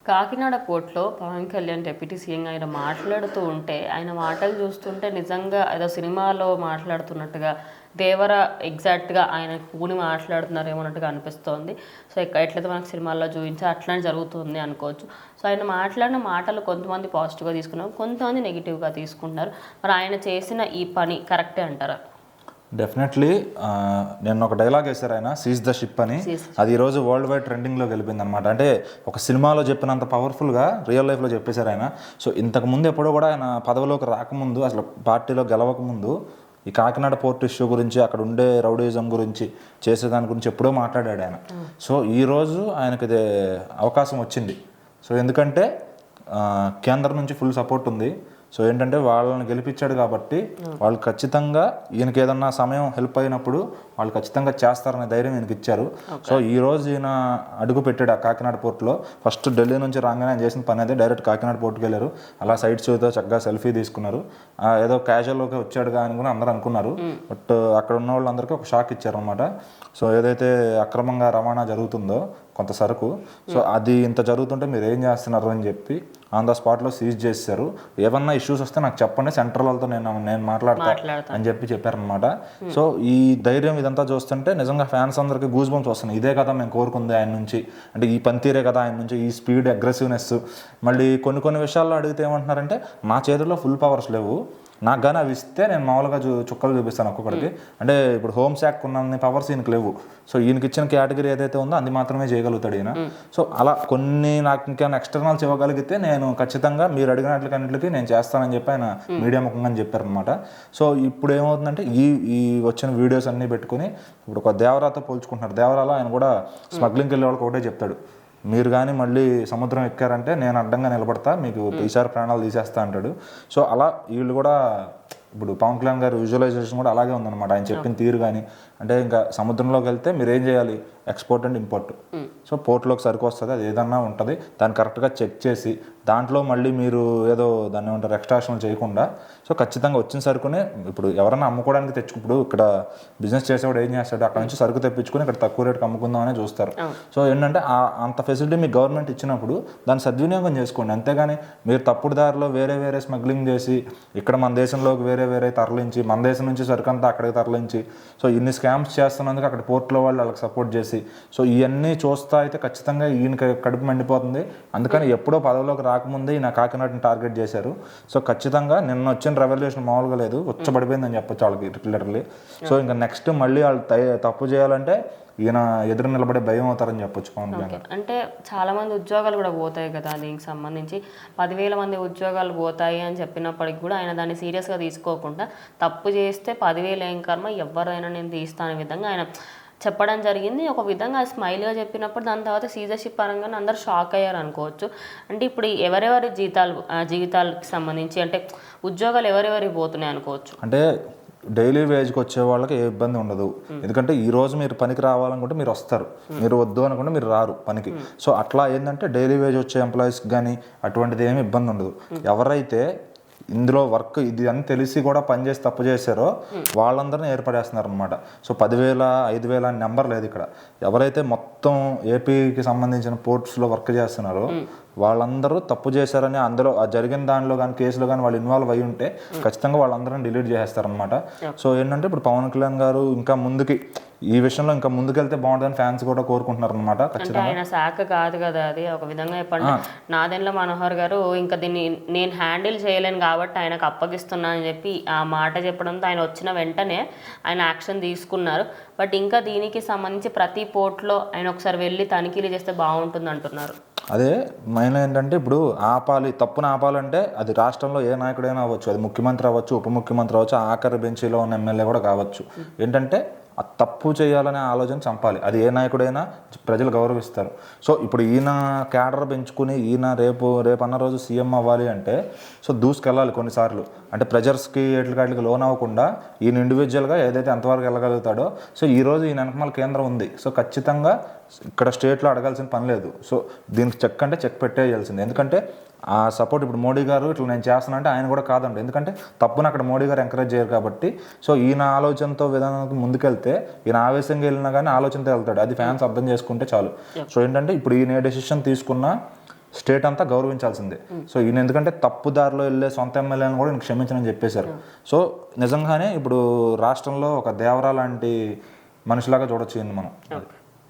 కాకినాడ కోర్టులో Pawan Kalyan deputy CM ఆయన మాట్లాడుతూ ఉంటే ఆయన మాటలు చూస్తుంటే నిజంగా ఏదో సినిమాలో మాట్లాడుతున్నట్టుగా దేవర ఎగ్జాక్ట్గా ఆయన కూని మాట్లాడుతున్నారేమో అన్నట్టుగా అనిపిస్తోంది. సో ఎట్లయితే మనకు సినిమాల్లో చూపించా అట్లానే జరుగుతుంది అనుకోవచ్చు. సో ఆయన మాట్లాడిన మాటలు కొంతమంది పాజిటివ్గా తీసుకున్నారు, కొంతమంది నెగిటివ్గా తీసుకుంటున్నారు. మరి ఆయన చేసిన ఈ పని కరెక్టే అంటారా? డెఫినెట్లీ. నేను ఒక డైలాగ్ వేశారు ఆయన, సీజ్ ద షిప్ అని. అది ఈరోజు వరల్డ్ వైడ్ ట్రెండింగ్లోకి వెళ్ళిపోయింది అనమాట. అంటే ఒక సినిమాలో చెప్పినంత పవర్ఫుల్గా రియల్ లైఫ్లో చెప్పేశారు ఆయన. సో ఇంతకుముందు ఎప్పుడో కూడా ఆయన పదవిలోకి రాకముందు, అసలు పార్టీలో గెలవకముందు ఈ కాకినాడ పోర్ట్ ఇష్యూ గురించి, అక్కడ ఉండే రౌడీజం గురించి, చేసేదాని గురించి ఎప్పుడో మాట్లాడాడు ఆయన. సో ఈరోజు ఆయనకి ఇదే అవకాశం వచ్చింది. సో ఎందుకంటే కేంద్రం నుంచి ఫుల్ సపోర్ట్ ఉంది. సో ఏంటంటే వాళ్ళని గెలిపించాడు కాబట్టి వాళ్ళు ఖచ్చితంగా ఈయనకి ఏదన్నా సమయం హెల్ప్ అయినప్పుడు వాళ్ళు ఖచ్చితంగా చేస్తారనే ధైర్యం ఈయనకి ఇచ్చారు. సో ఈ రోజు ఈయన అడుగు పెట్టాడు ఆ కాకినాడ పోర్టులో. ఫస్ట్ ఢిల్లీ నుంచి రాగానే ఆయన చేసిన పని అదే, డైరెక్ట్ కాకినాడ పోర్టుకి వెళ్ళారు. అలా సైడ్ షోతో చక్కగా సెల్ఫీ తీసుకున్నారు. ఏదో క్యాజువల్గా వచ్చాడుగా అని కూడా అందరూ అనుకున్నారు. బట్ అక్కడ ఉన్న వాళ్ళందరికీ ఒక షాక్ ఇచ్చారనమాట. సో ఏదైతే అక్రమంగా రవాణా జరుగుతుందో కొంత సరుకు, సో అది ఇంత జరుగుతుంటే మీరు ఏం చేస్తున్నారు అని చెప్పి ఆన్ ద స్పాట్లో సీజ్ చేశారు. ఏమన్నా ఇష్యూస్ వస్తే నాకు చెప్పండి, సెంట్రల్ వాళ్ళతో నేను మాట్లాడతా అని చెప్పారనమాట. సో ఈ ధైర్యం ఇదంతా చూస్తుంటే నిజంగా ఫ్యాన్స్ అందరికీ గూస్ బంప్స్ వస్తున్నాయి. ఇదే కదా మేము కోరుకుంది ఆయన నుంచి, అంటే ఈ పనితీరే కదా ఆయన నుంచి, ఈ స్పీడ్, అగ్రెసివ్నెస్. మళ్ళీ కొన్ని విషయాల్లో అడిగితే ఏమంటున్నారంటే నా చేతుల్లో ఫుల్ పవర్స్ లేవు, నాకు కానీ అవి ఇస్తే నేను మామూలుగా చుక్కలు చూపిస్తాను ఒక్కొక్కడికి. అంటే ఇప్పుడు హోమ్ శాఖ ఉన్న పవర్స్ ఈయనకి లేవు. సో ఈయనకి ఇచ్చిన కేటగిరీ ఏదైతే ఉందో అది మాత్రమే చేయగలుగుతాడు ఈయన. సో అలా కొన్ని నాకు ఇంకేమైనా ఎక్స్టర్నల్స్ ఇవ్వగలిగితే నేను ఖచ్చితంగా మీరు అడిగినట్లకన్నిటికీ నేను చేస్తానని చెప్పి ఆయన మీడియా ముఖంగా చెప్పారనమాట. సో ఇప్పుడు ఏమవుతుందంటే ఈ వచ్చిన వీడియోస్ అన్నీ పెట్టుకుని ఇప్పుడు ఒక దేవరాతో పోల్చుకుంటున్నారు. దేవరాలో ఆయన కూడా స్మగ్లింగ్కి వెళ్ళే వాళ్ళకి ఒకటే చెప్తాడు, మీరు కానీ మళ్ళీ సముద్రం ఎక్కారంటే నేను అడ్డంగా నిలబడతా, మీకు ఈసారి ప్రాణాలు తీసేస్తా అంటాడు. సో అలా వీళ్ళు కూడా ఇప్పుడు పవన్ కళ్యాణ్ గారి విజువలైజేషన్ కూడా అలాగే ఉందన్నమాట. ఆయన చెప్పిన తీరు కానీ, అంటే ఇంకా సముద్రంలోకి వెళ్తే మీరు ఏం చేయాలి, ఎక్స్పోర్ట్ అండ్ ఇంపోర్ట్. సో పోర్ట్లోకి సరుకు వస్తుంది, అది ఏదన్నా ఉంటుంది, దాన్ని కరెక్ట్గా చెక్ చేసి దాంట్లో మళ్ళీ మీరు ఏదో దాన్ని ఏమంటారు ఎక్స్ట్రాక్షన్ చేయకుండా, సో ఖచ్చితంగా వచ్చిన సరుకునే ఇప్పుడు ఎవరైనా అమ్ముకోవడానికి తెచ్చుకుప్పుడు ఇక్కడ బిజినెస్ చేసేవాడు ఏం చేస్తాడు, అక్కడ నుంచి సరుకు తెప్పించుకుని ఇక్కడ తక్కువ రేటుకి అమ్ముకుందామని చూస్తారు. సో ఏంటంటే అంత ఫెసిలిటీ మీకు గవర్నమెంట్ ఇచ్చినప్పుడు దాన్ని సద్వినియోగం చేసుకోండి. అంతేగాని మీరు తప్పుడు దారిలో వేరే స్మగ్లింగ్ చేసి ఇక్కడ మన దేశంలోకి వేరే తరలించి, మన దేశం నుంచి సరుకు అంతా అక్కడికి తరలించి, సో ఇన్ని స్కామ్స్ చేస్తున్నందుకు అక్కడ పోర్ట్లో వాళ్ళకి సపోర్ట్ చేసి, సో ఇవన్నీ చూస్తా అయితే ఖచ్చితంగా ఈయనకి కడుపు మండిపోతుంది. అందుకని ఎప్పుడో పదవిలోకి రాకముందే ఈయన కాకినాడని టార్గెట్ చేశారు. సో ఖచ్చితంగా నిన్న వచ్చిన రెవల్యూషన్ మామూలుగా లేదు, ఉచ్చబడిపోయిందని చెప్పొచ్చు వాళ్ళకి లిటరల్లీ. సో ఇంకా నెక్స్ట్ మళ్ళీ వాళ్ళు తప్పు చేయాలంటే ఈయన ఎదురు నిలబడే భయం అవుతారని చెప్పొచ్చు పవన్ కళ్యాణ్. అంటే చాలా మంది ఉద్యోగాలు కూడా పోతాయి కదా, దీనికి సంబంధించి 10,000 మంది ఉద్యోగాలు పోతాయి అని చెప్పినప్పటికి కూడా ఆయన దాన్ని సీరియస్గా తీసుకోకుండా తప్పు చేస్తే 10,000 ఏం కర్మ, ఎవరైనా నేను తీస్తానే విధంగా ఆయన చెప్పడం జరిగింది. ఒక విధంగా స్మైల్గా చెప్పినప్పుడు దాని తర్వాత సీజర్షిప్ పరంగానే అందరూ షాక్ అయ్యారు అనుకోవచ్చు. అంటే ఇప్పుడు ఎవరెవరి జీవితాలకు సంబంధించి అంటే ఉద్యోగాలు ఎవరెవరికి పోతున్నాయి అనుకోవచ్చు. అంటే డైలీ వేజ్కి వచ్చే వాళ్ళకి ఏ ఇబ్బంది ఉండదు. ఎందుకంటే ఈ రోజు మీరు పనికి రావాలనుకుంటే మీరు వస్తారు, మీరు వద్దు అనుకుంటే మీరు రారు పనికి. సో అట్లా ఏంటంటే డైలీ వేజ్ వచ్చే ఎంప్లాయీస్కి కానీ అటువంటిది ఏమి ఇబ్బంది ఉండదు. ఎవరైతే ఇందులో వర్క్ ఇది అని తెలిసి కూడా పనిచేసి తప్పు చేశారో వాళ్ళందరినీ ఏర్పడేస్తున్నారు అనమాట. సో 10,000, 5,000 అని నెంబర్ లేదు ఇక్కడ. ఎవరైతే మొత్తం ఏపీకి సంబంధించిన పోర్ట్స్లో వర్క్ చేస్తున్నారో వాళ్ళందరూ తప్పు చేశారని అందులో జరిగిన దానిలో కానీ కేసులో కానీ వాళ్ళు ఇన్వాల్వ్ అయ్యి ఉంటే ఖచ్చితంగా వాళ్ళందరినీ డిలీట్ చేసేస్తారనమాట. సో ఏంటంటే ఇప్పుడు పవన్ కళ్యాణ్ గారు ఇంకా ముందుకి ఈ విషయంలో ఇంకా ముందుకెళ్తే బాగుంటుందని ఫ్యాన్స్ కూడా కోరుకుంటున్నారు అనమాట. ఖచ్చితంగా ఆయన శాఖ కాదు కదా అది, ఒక విధంగా చెప్పండి. నాదెండ్ల మనోహర్ గారు ఇంకా దీన్ని నేను హ్యాండిల్ చేయలేను కాబట్టి ఆయనకు అప్పగిస్తున్నా అని చెప్పి ఆ మాట చెప్పడంతో ఆయన వచ్చిన వెంటనే ఆయన యాక్షన్ తీసుకున్నారు. బట్ ఇంకా దీనికి సంబంధించి ప్రతి పోర్ట్లో ఆయన ఒకసారి వెళ్ళి తనిఖీలు చేస్తే బాగుంటుంది అంటున్నారు. అదే మెయిన్ ఏంటంటే ఇప్పుడు తప్పును ఆపాలంటే అది రాష్ట్రంలో ఏ నాయకుడైనా అవ్వచ్చు, అది ముఖ్యమంత్రి అవ్వచ్చు, ఉప ముఖ్యమంత్రి అవ్వచ్చు, ఆఖరి బెంచీలో ఉన్న ఎమ్మెల్యే కూడా కావచ్చు. ఏంటంటే ఆ తప్పు చేయాలనే ఆలోచన చంపాలి. అది ఏ నాయకుడైనా ప్రజలు గౌరవిస్తారు. సో ఇప్పుడు ఈయన క్యాడర్ పెంచుకుని ఈయన రేపు అన్న రోజు సీఎం అవ్వాలి అంటే సో దూసుకెళ్ళాలి కొన్నిసార్లు. అంటే ప్రెజర్స్కి ఎట్లకి లోన్ అవ్వకుండా ఈయన ఇండివిజువల్గా ఏదైతే ఎంతవరకు వెళ్ళగలుగుతాడో. సో ఈరోజు ఈయన వెనకమాల కేంద్రం ఉంది. సో ఖచ్చితంగా ఇక్కడ స్టేట్లో అడగాల్సిన పని లేదు. సో దీనికి చెక్ అంటే చెక్ పెట్టేయాల్సింది. ఎందుకంటే ఆ సపోర్ట్ ఇప్పుడు మోడీ గారు ఇట్లా నేను చేస్తాను అంటే ఆయన కూడా కాదండి. ఎందుకంటే తప్పును అక్కడ మోడీ గారు ఎంకరేజ్ చేయరు కాబట్టి. సో ఈయన ఆలోచనతో విధానానికి ముందుకెళ్తే ఈయన ఆవేశంగా వెళ్ళినా కానీ ఆలోచనతో వెళ్తాడు. అది ఫ్యాన్స్ అర్థం చేసుకుంటే చాలు. సో ఏంటంటే ఇప్పుడు ఈయన ఏ డెసిషన్ తీసుకున్నా స్టేట్ అంతా గౌరవించాల్సిందే. సో ఈయన ఎందుకంటే తప్పుదారిలో వెళ్ళే సొంత ఎమ్మెల్యేని కూడా ఈయన క్షమించనని చెప్పేశారు. సో నిజంగానే ఇప్పుడు రాష్ట్రంలో ఒక దేవరా లాంటి మనిషిలాగా చూడొచ్చు ఈయన మనం.